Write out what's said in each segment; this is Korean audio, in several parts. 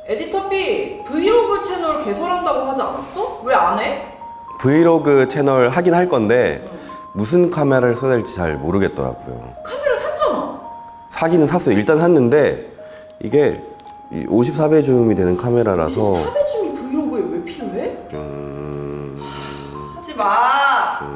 에디터 B, 브이로그 채널 개설한다고 하지 않았어? 왜 안 해? 브이로그 채널 하긴 할 건데 무슨 카메라를 써야 될지 잘 모르겠더라고요. 카메라 샀잖아. 사기는 샀어요. 일단 샀는데 이게 54배 줌이 되는 카메라라서 54배 줌이 브이로그에 왜 필요해? 하지 마.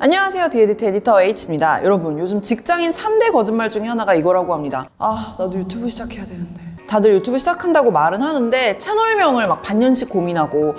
안녕하세요, 디에디트 에디터 H입니다. 여러분, 요즘 직장인 3대 거짓말 중에 하나가 이거라고 합니다. 나도 유튜브 시작해야 되는데. 다들 유튜브 시작한다고 말은 하는데 채널명을 막 반년씩 고민하고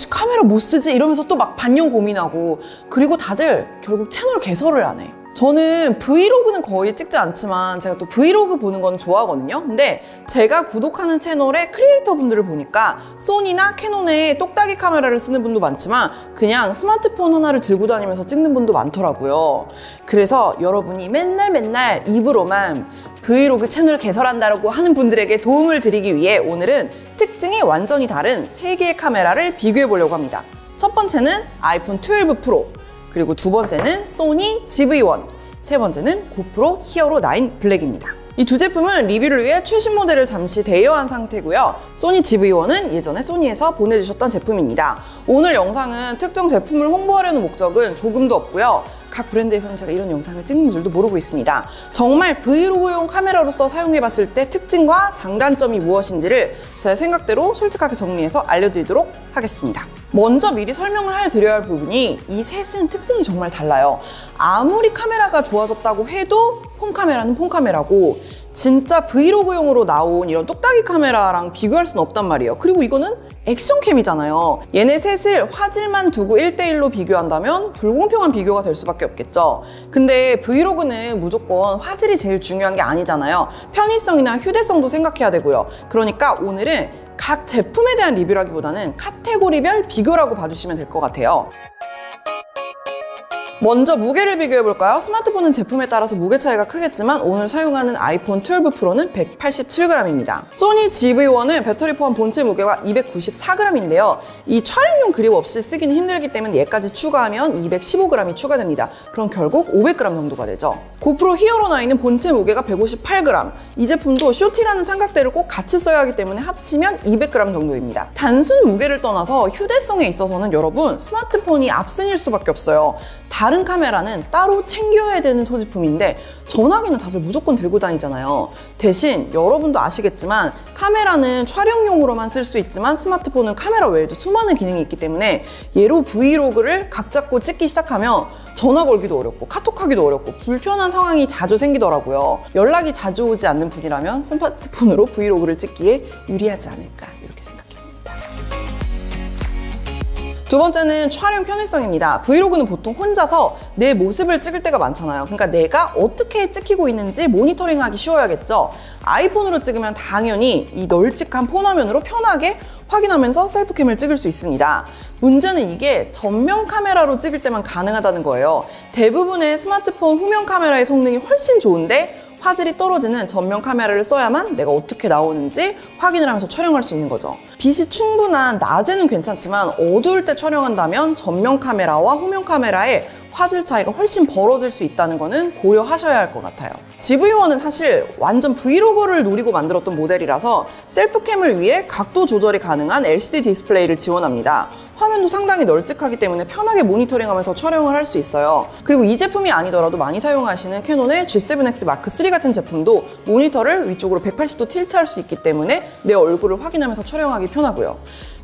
카메라 뭐 쓰지? 이러면서 또 막 반년 고민하고, 그리고 다들 결국 채널 개설을 안 해. 저는 브이로그는 거의 찍지 않지만 제가 또 브이로그 보는 건 좋아하거든요. 근데 제가 구독하는 채널의 크리에이터 분들을 보니까 소니나 캐논의 똑딱이 카메라를 쓰는 분도 많지만 그냥 스마트폰 하나를 들고 다니면서 찍는 분도 많더라고요. 그래서 여러분이 맨날 입으로만 브이로그 채널 개설한다고 하는 분들에게 도움을 드리기 위해 오늘은 특징이 완전히 다른 3개의 카메라를 비교해 보려고 합니다. 첫 번째는 아이폰 12 프로, 그리고 두 번째는 소니 GV1, 세 번째는 고프로 히어로 9 블랙입니다. 이 두 제품은 리뷰를 위해 최신 모델을 잠시 대여한 상태고요. 소니 GV1은 예전에 소니에서 보내주셨던 제품입니다. 오늘 영상은 특정 제품을 홍보하려는 목적은 조금도 없고요. 각 브랜드에서는 제가 이런 영상을 찍는 줄도 모르고 있습니다. 정말 브이로그용 카메라로서 사용해봤을 때 특징과 장단점이 무엇인지를 제 생각대로 솔직하게 정리해서 알려드리도록 하겠습니다. 먼저 미리 설명을 해드려야 할 부분이 이 셋은 특징이 정말 달라요. 아무리 카메라가 좋아졌다고 해도 폰카메라는 폰카메라고 진짜 브이로그용으로 나온 이런 똑딱이 카메라랑 비교할 수는 없단 말이에요. 그리고 이거는 액션캠이잖아요. 얘네 셋을 화질만 두고 1대1로 비교한다면 불공평한 비교가 될 수밖에 없겠죠. 근데 브이로그는 무조건 화질이 제일 중요한 게 아니잖아요. 편의성이나 휴대성도 생각해야 되고요. 그러니까 오늘은 각 제품에 대한 리뷰라기보다는 카테고리별 비교라고 봐주시면 될 것 같아요. 먼저 무게를 비교해볼까요? 스마트폰은 제품에 따라서 무게 차이가 크겠지만 오늘 사용하는 아이폰 12 프로는 187g입니다. 소니 GV1은 배터리 포함 본체 무게가 294g인데요. 이 촬영용 그립 없이 쓰기는 힘들기 때문에 얘까지 추가하면 215g이 추가됩니다. 그럼 결국 500g 정도가 되죠. 고프로 히어로 9은 본체 무게가 158g. 이 제품도 쇼티라는 삼각대를 꼭 같이 써야 하기 때문에 합치면 200g 정도입니다. 단순 무게를 떠나서 휴대성에 있어서는 여러분 스마트폰이 압승일 수밖에 없어요. 다른 카메라는 따로 챙겨야 되는 소지품인데 전화기는 다들 무조건 들고 다니잖아요. 대신 여러분도 아시겠지만 카메라는 촬영용으로만 쓸 수 있지만 스마트폰은 카메라 외에도 수많은 기능이 있기 때문에 얘로 브이로그를 각 잡고 찍기 시작하면 전화 걸기도 어렵고 카톡하기도 어렵고 불편한 상황이 자주 생기더라고요. 연락이 자주 오지 않는 분이라면 스마트폰으로 브이로그를 찍기에 유리하지 않을까 이렇게 생각합니다. 두 번째는 촬영 편의성입니다. 브이로그는 보통 혼자서 내 모습을 찍을 때가 많잖아요. 그러니까 내가 어떻게 찍히고 있는지 모니터링하기 쉬워야겠죠. 아이폰으로 찍으면 당연히 이 널찍한 폰화면으로 편하게 확인하면서 셀프캠을 찍을 수 있습니다. 문제는 이게 전면 카메라로 찍을 때만 가능하다는 거예요. 대부분의 스마트폰 후면 카메라의 성능이 훨씬 좋은데 화질이 떨어지는 전면 카메라를 써야만 내가 어떻게 나오는지 확인을 하면서 촬영할 수 있는 거죠. 빛이 충분한 낮에는 괜찮지만 어두울 때 촬영한다면 전면 카메라와 후면 카메라의 화질 차이가 훨씬 벌어질 수 있다는 거는 고려하셔야 할 것 같아요. GV1은 사실 완전 브이로그를 노리고 만들었던 모델이라서 셀프캠을 위해 각도 조절이 가능한 LCD 디스플레이를 지원합니다. 화면도 상당히 널찍하기 때문에 편하게 모니터링하면서 촬영을 할 수 있어요. 그리고 이 제품이 아니더라도 많이 사용하시는 캐논의 G7X Mark III 같은 제품도 모니터를 위쪽으로 180도 틸트할 수 있기 때문에 내 얼굴을 확인하면서 촬영하기 편하고요.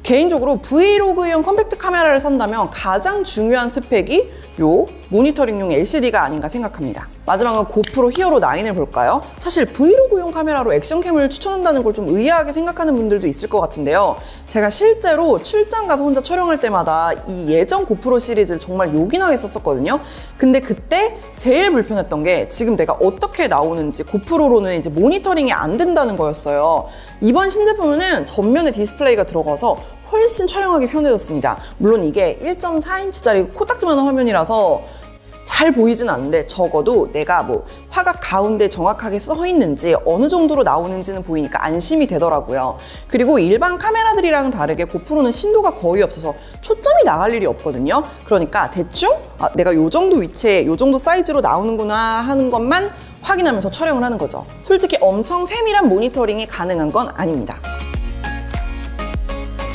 개인적으로 브이로그용 컴팩트 카메라를 산다면 가장 중요한 스펙이 요 모니터링용 LCD가 아닌가 생각합니다. 마지막은 고프로 히어로 9을 볼까요? 사실 브이로그용 카메라로 액션캠을 추천한다는 걸 좀 의아하게 생각하는 분들도 있을 것 같은데요. 제가 실제로 출장 가서 혼자 촬영할 때마다 이 예전 고프로 시리즈를 정말 요긴하게 썼었거든요. 근데 그때 제일 불편했던 게 지금 내가 어떻게 나오는지 고프로로는 이제 모니터링이 안 된다는 거였어요. 이번 신제품은 전면에 디스플레이가 들어가서 훨씬 촬영하기 편해졌습니다. 물론 이게 1.4인치짜리 코딱지만한 화면이라서 잘 보이진 않는데 적어도 내가 뭐 화각 가운데 정확하게 써 있는지 어느 정도로 나오는지는 보이니까 안심이 되더라고요. 그리고 일반 카메라들이랑 다르게 고프로는 신도가 거의 없어서 초점이 나갈 일이 없거든요. 그러니까 대충 내가 요 정도 위치에 요 정도 사이즈로 나오는구나 하는 것만 확인하면서 촬영을 하는 거죠. 솔직히 엄청 세밀한 모니터링이 가능한 건 아닙니다.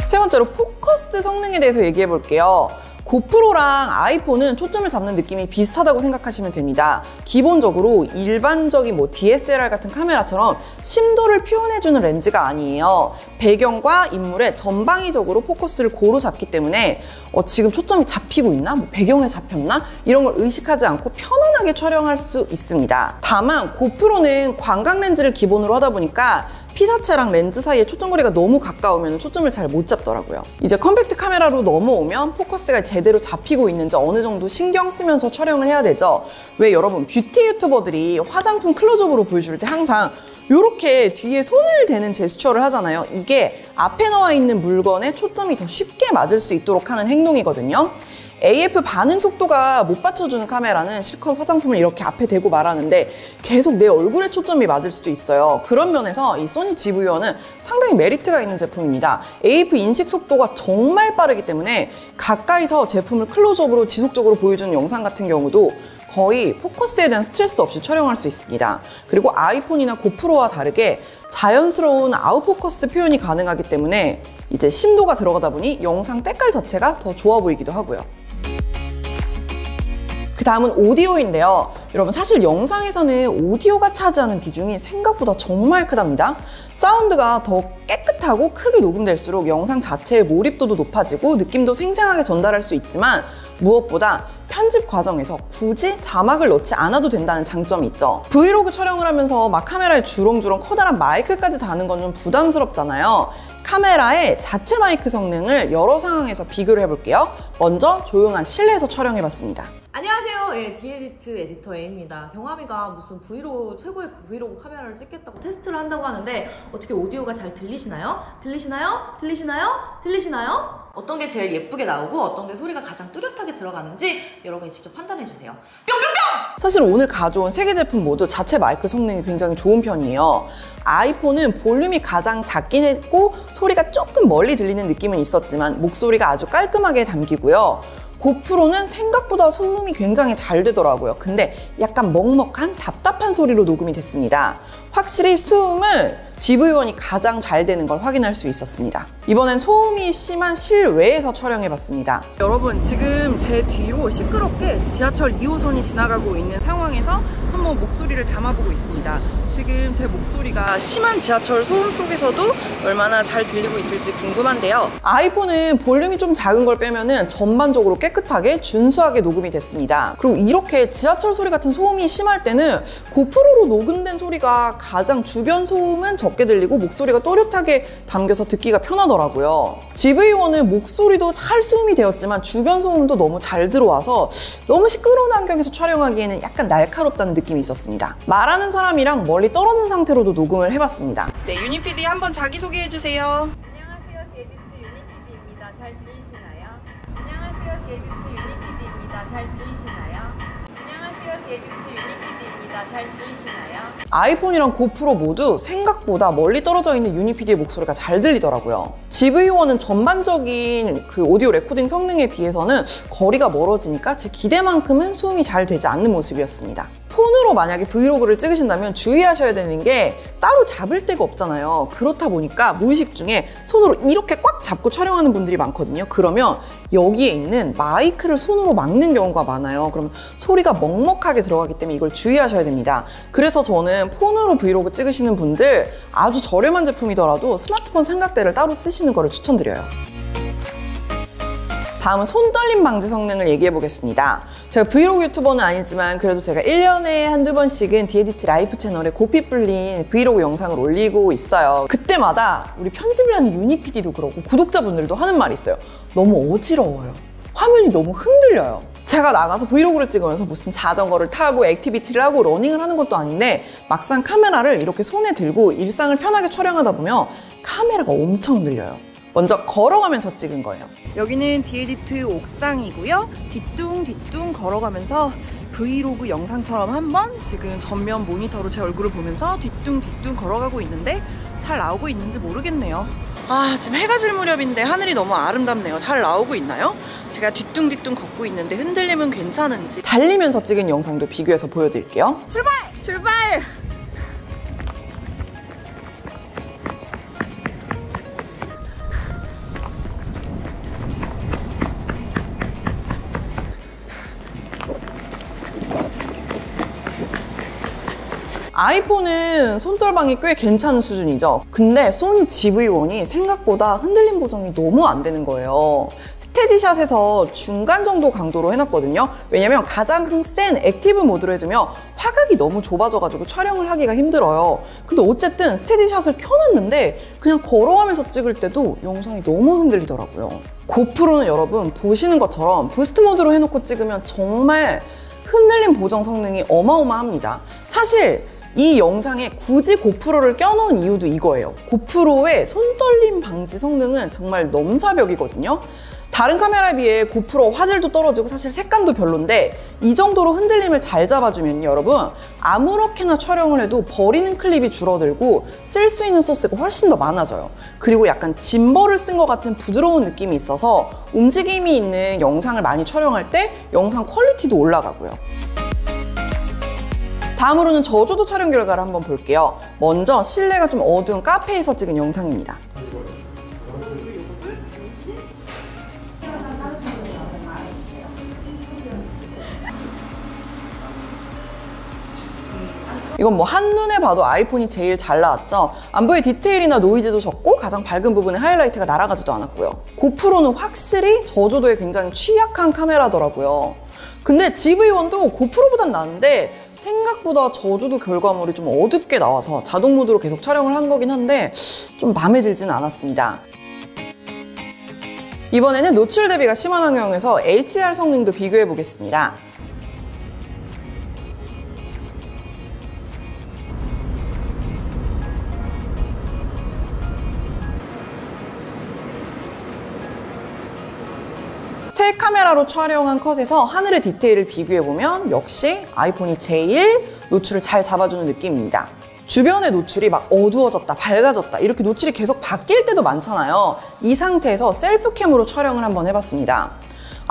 세 번째로 포커스 성능에 대해서 얘기해 볼게요. 고프로랑 아이폰은 초점을 잡는 느낌이 비슷하다고 생각하시면 됩니다. 기본적으로 일반적인 DSLR 같은 카메라처럼 심도를 표현해주는 렌즈가 아니에요. 배경과 인물의 전방위적으로 포커스를 고루 잡기 때문에 지금 초점이 잡히고 있나? 배경에 잡혔나? 이런 걸 의식하지 않고 편안하게 촬영할 수 있습니다. 다만 고프로는 광각 렌즈를 기본으로 하다 보니까 피사체랑 렌즈 사이에 초점거리가 너무 가까우면 초점을 잘 못 잡더라고요. 이제 컴팩트 카메라로 넘어오면 포커스가 제대로 잡히고 있는지 어느 정도 신경 쓰면서 촬영을 해야 되죠. 왜 여러분 뷰티 유튜버들이 화장품 클로즈업으로 보여줄 때 항상 이렇게 뒤에 손을 대는 제스처를 하잖아요. 이게 앞에 나와 있는 물건에 초점이 더 쉽게 맞을 수 있도록 하는 행동이거든요. AF 반응 속도가 못 받쳐주는 카메라는 실컷 화장품을 이렇게 앞에 대고 말하는데 계속 내 얼굴에 초점이 맞을 수도 있어요. 그런 면에서 이 소니 GV1은 상당히 메리트가 있는 제품입니다. AF 인식 속도가 정말 빠르기 때문에 가까이서 제품을 클로즈업으로 지속적으로 보여주는 영상 같은 경우도 거의 포커스에 대한 스트레스 없이 촬영할 수 있습니다. 그리고 아이폰이나 고프로와 다르게 자연스러운 아웃포커스 표현이 가능하기 때문에 이제 심도가 들어가다 보니 영상 때깔 자체가 더 좋아 보이기도 하고요. 그 다음은 오디오인데요. 여러분 사실 영상에서는 오디오가 차지하는 비중이 생각보다 정말 크답니다. 사운드가 더 깨끗하고 크게 녹음될수록 영상 자체의 몰입도도 높아지고 느낌도 생생하게 전달할 수 있지만 무엇보다 편집 과정에서 굳이 자막을 넣지 않아도 된다는 장점이 있죠. 브이로그 촬영을 하면서 막 카메라에 주렁주렁 커다란 마이크까지 다는 건 좀 부담스럽잖아요. 카메라의 자체 마이크 성능을 여러 상황에서 비교를 해볼게요. 먼저 조용한 실내에서 촬영해봤습니다. 안녕하세요. 디에디트 에디터 A입니다. 경화미가 무슨 최고의 브이로그 카메라를 찍겠다고 테스트를 한다고 하는데 어떻게 오디오가 잘 들리시나요? 들리시나요? 어떤 게 제일 예쁘게 나오고 어떤 게 소리가 가장 뚜렷하게 들어가는지 여러분이 직접 판단해주세요. 뿅뿅뿅! 사실 오늘 가져온 3개 제품 모두 자체 마이크 성능이 굉장히 좋은 편이에요. 아이폰은 볼륨이 가장 작긴 했고 소리가 조금 멀리 들리는 느낌은 있었지만 목소리가 아주 깔끔하게 담기고요. 고프로는 생각보다 소음이 굉장히 잘 되더라고요. 근데 약간 먹먹한 답답한 소리로 녹음이 됐습니다. 확실히 소음을 GV1이 가장 잘 되는 걸 확인할 수 있었습니다. 이번엔 소음이 심한 실외에서 촬영해봤습니다. 여러분 지금 제 뒤로 시끄럽게 지하철 2호선이 지나가고 있는 상황에서 한번 목소리를 담아보고 있습니다. 지금 제 목소리가 심한 지하철 소음 속에서도 얼마나 잘 들리고 있을지 궁금한데요. 아이폰은 볼륨이 좀 작은 걸 빼면은 전반적으로 깨끗하게 준수하게 녹음이 됐습니다. 그리고 이렇게 지하철 소리 같은 소음이 심할 때는 고프로로 녹음된 소리가 가장 주변 소음은 적게 들리고 목소리가 또렷하게 담겨서 듣기가 편하더라고요. GV1은 목소리도 잘 수음이 되었지만 주변 소음도 너무 잘 들어와서 너무 시끄러운 환경에서 촬영하기에는 약간 날카롭다는 느낌이 있었습니다. 말하는 사람이랑 멀리 떨어진 상태로도 녹음을 해봤습니다. 네, 유니PD 한번 자기소개해주세요. 안녕하세요, 디에디트 유니PD입니다. 잘 들리시나요? 안녕하세요, 디에디트 유니PD입니다. 잘 들리시나요? 안녕하세요, 디에디트 유니PD입니다. 잘 들리시나요? 아이폰이랑 고프로 모두 생각보다 멀리 떨어져 있는 유니PD의 목소리가 잘 들리더라고요. GV1은 전반적인 그 오디오 레코딩 성능에 비해서는 거리가 멀어지니까 제 기대만큼은 수음이 잘 되지 않는 모습이었습니다. 폰으로 만약에 브이로그를 찍으신다면 주의하셔야 되는 게 따로 잡을 데가 없잖아요. 그렇다 보니까 무의식 중에 손으로 이렇게 꽉 잡고 촬영하는 분들이 많거든요. 그러면 여기에 있는 마이크를 손으로 막는 경우가 많아요. 그럼 소리가 먹먹하게 들어가기 때문에 이걸 주의하셔야 됩니다. 그래서 저는 폰으로 브이로그 찍으시는 분들 아주 저렴한 제품이더라도 스마트폰 삼각대를 따로 쓰시는 거를 추천드려요. 다음은 손떨림 방지 성능을 얘기해 보겠습니다. 제가 브이로그 유튜버는 아니지만 그래도 제가 1년에 한두 번씩은 디에디트 라이프 채널에 고삐 불린 브이로그 영상을 올리고 있어요. 그때마다 우리 편집을 하는 유니PD도 그렇고 구독자분들도 하는 말이 있어요. 너무 어지러워요. 화면이 너무 흔들려요. 제가 나가서 브이로그를 찍으면서 무슨 자전거를 타고 액티비티를 하고 러닝을 하는 것도 아닌데 막상 카메라를 이렇게 손에 들고 일상을 편하게 촬영하다 보면 카메라가 엄청 흔들려요. 먼저 걸어가면서 찍은 거예요. 여기는 디에디트 옥상이고요. 뒤뚱뒤뚱 걸어가면서 브이로그 영상처럼 한번 지금 전면 모니터로 제 얼굴을 보면서 뒤뚱뒤뚱 걸어가고 있는데 잘 나오고 있는지 모르겠네요. 지금 해가 질 무렵인데 하늘이 너무 아름답네요. 잘 나오고 있나요? 제가 뒤뚱뒤뚱 걷고 있는데 흔들림은 괜찮은지 달리면서 찍은 영상도 비교해서 보여드릴게요. 출발! 출발! 아이폰은 손떨방이 꽤 괜찮은 수준이죠. 근데 소니 GV1이 생각보다 흔들림 보정이 너무 안 되는 거예요. 스테디샷에서 중간 정도 강도로 해놨거든요. 왜냐면 가장 센 액티브 모드로 해두면 화각이 너무 좁아져가지고 촬영을 하기가 힘들어요. 근데 어쨌든 스테디샷을 켜놨는데 그냥 걸어가면서 찍을 때도 영상이 너무 흔들리더라고요. 고프로는 여러분 보시는 것처럼 부스트 모드로 해놓고 찍으면 정말 흔들림 보정 성능이 어마어마합니다. 사실 이 영상에 굳이 고프로를 껴놓은 이유도 이거예요. 고프로의 손떨림 방지 성능은 정말 넘사벽이거든요. 다른 카메라에 비해 고프로 화질도 떨어지고 사실 색감도 별론데 이 정도로 흔들림을 잘 잡아주면 여러분 아무렇게나 촬영을 해도 버리는 클립이 줄어들고 쓸 수 있는 소스가 훨씬 더 많아져요. 그리고 약간 짐벌을 쓴 것 같은 부드러운 느낌이 있어서 움직임이 있는 영상을 많이 촬영할 때 영상 퀄리티도 올라가고요. 다음으로는 저조도 촬영 결과를 한번 볼게요. 먼저 실내가 좀 어두운 카페에서 찍은 영상입니다. 이건 뭐 한눈에 봐도 아이폰이 제일 잘 나왔죠. 안보의 디테일이나 노이즈도 적고 가장 밝은 부분에 하이라이트가 날아가지도 않았고요. 고프로는 확실히 저조도에 굉장히 취약한 카메라더라고요. 근데 GV1도 고프로보단 나은데 생각보다 저조도 결과물이 좀 어둡게 나와서 자동 모드로 계속 촬영을 한 거긴 한데 좀 마음에 들진 않았습니다. 이번에는 노출 대비가 심한 환경에서 HDR 성능도 비교해 보겠습니다. 새 카메라로 촬영한 컷에서 하늘의 디테일을 비교해보면 역시 아이폰이 제일 노출을 잘 잡아주는 느낌입니다. 주변의 노출이 막 어두워졌다, 밝아졌다 이렇게 노출이 계속 바뀔 때도 많잖아요. 이 상태에서 셀프캠으로 촬영을 한번 해봤습니다.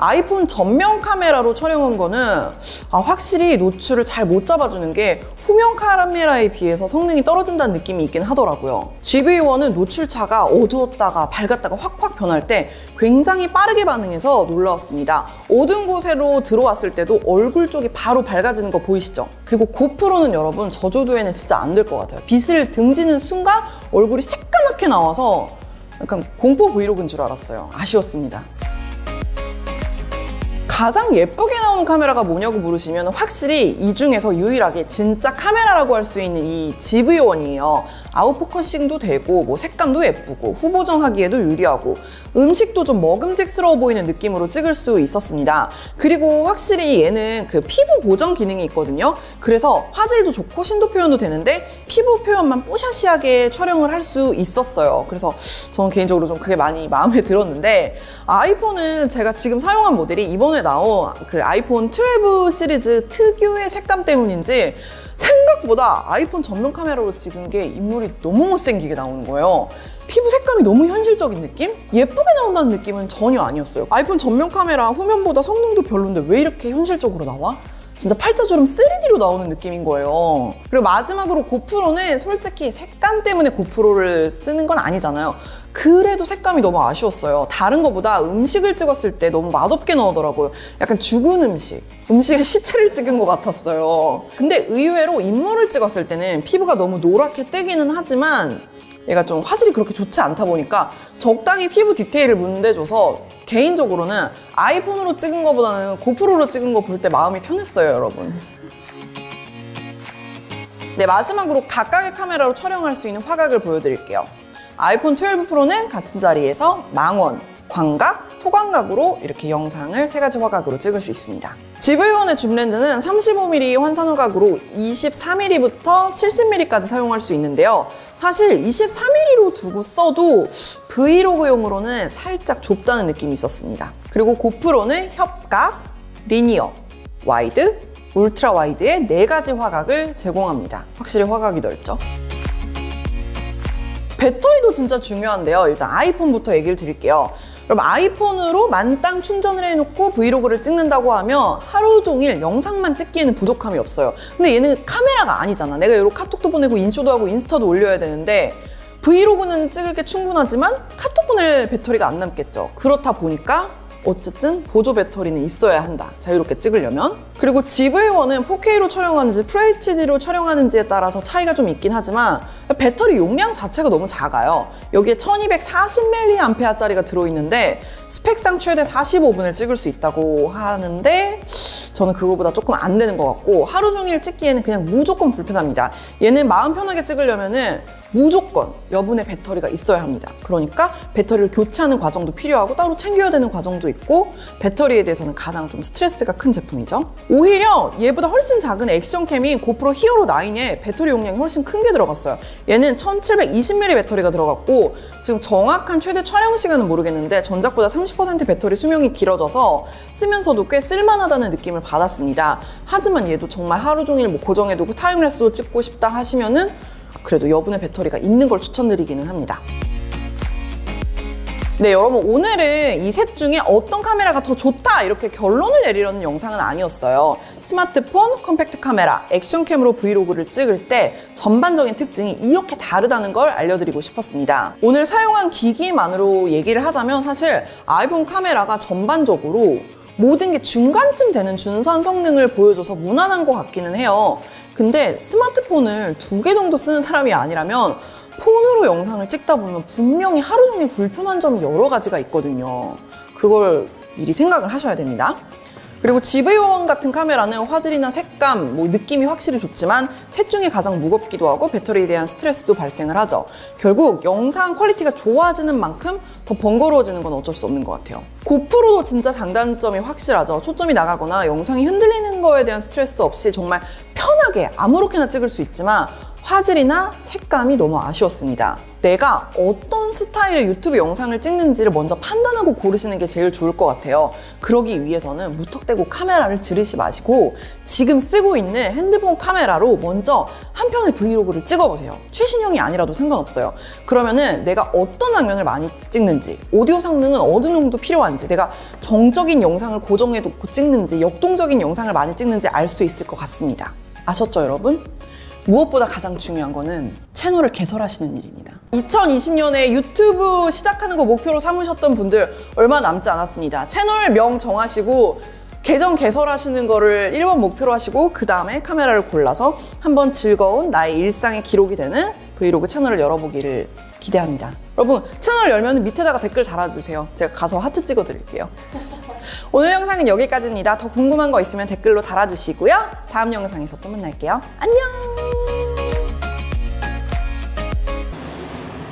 아이폰 전면 카메라로 촬영한 거는 확실히 노출을 잘 못 잡아주는 게 후면 카메라에 비해서 성능이 떨어진다는 느낌이 있긴 하더라고요. GV1은 노출차가 어두웠다가 밝았다가 확확 변할 때 굉장히 빠르게 반응해서 놀라웠습니다. 어두운 곳으로 들어왔을 때도 얼굴 쪽이 바로 밝아지는 거 보이시죠? 그리고 고프로는 여러분 저조도에는 진짜 안 될 것 같아요. 빛을 등지는 순간 얼굴이 새까맣게 나와서 약간 공포 브이로그인 줄 알았어요. 아쉬웠습니다. 가장 예쁘게 나오는 카메라가 뭐냐고 물으시면 확실히 이 중에서 유일하게 진짜 카메라라고 할 수 있는 이 GV1이에요. 아웃포커싱도 되고 뭐 색감도 예쁘고 후보정하기에도 유리하고 음식도 좀 먹음직스러워 보이는 느낌으로 찍을 수 있었습니다. 그리고 확실히 얘는 그 피부 보정 기능이 있거든요. 그래서 화질도 좋고 심도 표현도 되는데 피부 표현만 뽀샤시하게 촬영을 할 수 있었어요. 그래서 저는 개인적으로 좀 그게 많이 마음에 들었는데 아이폰은 제가 지금 사용한 모델이 이번에 나온 그 아이폰 12 시리즈 특유의 색감 때문인지 생각보다 아이폰 전면 카메라로 찍은 게 인물이 너무 못생기게 나오는 거예요. 피부 색감이 너무 현실적인 느낌? 예쁘게 나온다는 느낌은 전혀 아니었어요. 아이폰 전면 카메라 후면보다 성능도 별론데 왜 이렇게 현실적으로 나와? 진짜 팔자주름 3D로 나오는 느낌인 거예요. 그리고 마지막으로 고프로는 솔직히 색감 때문에 고프로를 쓰는 건 아니잖아요. 그래도 색감이 너무 아쉬웠어요. 다른 거보다 음식을 찍었을 때 너무 맛없게 나오더라고요. 약간 죽은 음식에 시체를 찍은 것 같았어요. 근데 의외로 인물을 찍었을 때는 피부가 너무 노랗게 뜨기는 하지만 얘가 좀 화질이 그렇게 좋지 않다 보니까 적당히 피부 디테일을 문대줘서 개인적으로는 아이폰으로 찍은 것보다는 고프로로 찍은 거 볼 때 마음이 편했어요, 여러분. 네, 마지막으로 각각의 카메라로 촬영할 수 있는 화각을 보여드릴게요. 아이폰 12 프로는 같은 자리에서 망원, 광각, 초광각으로 이렇게 영상을 3가지 화각으로 찍을 수 있습니다. GV1의 줌렌즈는 35mm 환산 화각으로 24mm부터 70mm까지 사용할 수 있는데요. 사실 24mm로 두고 써도 브이로그용으로는 살짝 좁다는 느낌이 있었습니다. 그리고 고프로는 협각, 리니어, 와이드, 울트라 와이드의 4가지 화각을 제공합니다. 확실히 화각이 넓죠? 배터리도 진짜 중요한데요. 일단 아이폰부터 얘기를 드릴게요. 그럼 아이폰으로 만땅 충전을 해놓고 브이로그를 찍는다고 하면 하루 종일 영상만 찍기에는 부족함이 없어요. 근데 얘는 카메라가 아니잖아. 내가 이렇게 카톡도 보내고 인쇼도 하고 인스타도 올려야 되는데 브이로그는 찍을 게 충분하지만 카톡 보낼 배터리가 안 남겠죠. 그렇다 보니까 어쨌든 보조 배터리는 있어야 한다. 자유롭게 찍으려면. 그리고 GV1은 4K로 촬영하는지 FHD로 촬영하는지에 따라서 차이가 좀 있긴 하지만 배터리 용량 자체가 너무 작아요. 여기에 1240mAh짜리가 들어있는데 스펙상 최대 45분을 찍을 수 있다고 하는데 저는 그거보다 조금 안 되는 것 같고 하루 종일 찍기에는 그냥 무조건 불편합니다. 얘는 마음 편하게 찍으려면은 무조건 여분의 배터리가 있어야 합니다. 그러니까 배터리를 교체하는 과정도 필요하고 따로 챙겨야 되는 과정도 있고 배터리에 대해서는 가장 좀 스트레스가 큰 제품이죠. 오히려 얘보다 훨씬 작은 액션캠인 고프로 히어로 9에 배터리 용량이 훨씬 큰 게 들어갔어요. 얘는 1720mAh 배터리가 들어갔고 지금 정확한 최대 촬영 시간은 모르겠는데 전작보다 30% 배터리 수명이 길어져서 쓰면서도 꽤 쓸만하다는 느낌을 받았습니다. 하지만 얘도 정말 하루 종일 뭐 고정해두고 타임랩스도 찍고 싶다 하시면은 그래도 여분의 배터리가 있는 걸 추천드리기는 합니다. 네, 여러분 오늘은 이 셋 중에 어떤 카메라가 더 좋다 이렇게 결론을 내리려는 영상은 아니었어요. 스마트폰, 컴팩트 카메라, 액션캠으로 브이로그를 찍을 때 전반적인 특징이 이렇게 다르다는 걸 알려드리고 싶었습니다. 오늘 사용한 기기만으로 얘기를 하자면 사실 아이폰 카메라가 전반적으로 모든 게 중간쯤 되는 준수한 성능을 보여줘서 무난한 것 같기는 해요. 근데 스마트폰을 2개 정도 쓰는 사람이 아니라면 폰으로 영상을 찍다 보면 분명히 하루 종일 불편한 점이 여러 가지가 있거든요. 그걸 미리 생각을 하셔야 됩니다. 그리고 GV1 같은 카메라는 화질이나 색감, 느낌이 확실히 좋지만 셋 중에 가장 무겁기도 하고 배터리에 대한 스트레스도 발생을 하죠. 결국 영상 퀄리티가 좋아지는 만큼 더 번거로워지는 건 어쩔 수 없는 것 같아요. 고프로도 진짜 장단점이 확실하죠. 초점이 나가거나 영상이 흔들리는 거에 대한 스트레스 없이 정말 편하게 아무렇게나 찍을 수 있지만 화질이나 색감이 너무 아쉬웠습니다. 내가 어떤 스타일의 유튜브 영상을 찍는지를 먼저 판단하고 고르시는 게 제일 좋을 것 같아요. 그러기 위해서는 무턱대고 카메라를 지르지 마시고 지금 쓰고 있는 핸드폰 카메라로 먼저 한 편의 브이로그를 찍어보세요. 최신형이 아니라도 상관없어요. 그러면은 내가 어떤 장면을 많이 찍는지, 오디오 성능은 어느 정도 필요한지, 내가 정적인 영상을 고정해놓고 찍는지, 역동적인 영상을 많이 찍는지 알 수 있을 것 같습니다. 아셨죠, 여러분? 무엇보다 가장 중요한 거는 채널을 개설하시는 일입니다. 2020년에 유튜브 시작하는 거 목표로 삼으셨던 분들 얼마 남지 않았습니다. 채널명 정하시고 계정 개설하시는 거를 1번 목표로 하시고 그 다음에 카메라를 골라서 한번 즐거운 나의 일상의 기록이 되는 브이로그 채널을 열어보기를 기대합니다. 여러분 채널 열면 밑에다가 댓글 달아주세요. 제가 가서 하트 찍어드릴게요. 오늘 영상은 여기까지입니다. 더 궁금한 거 있으면 댓글로 달아주시고요. 다음 영상에서 또 만날게요. 안녕!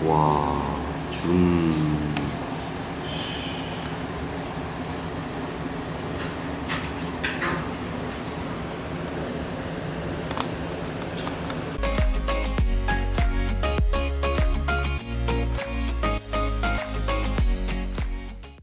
와, 줌.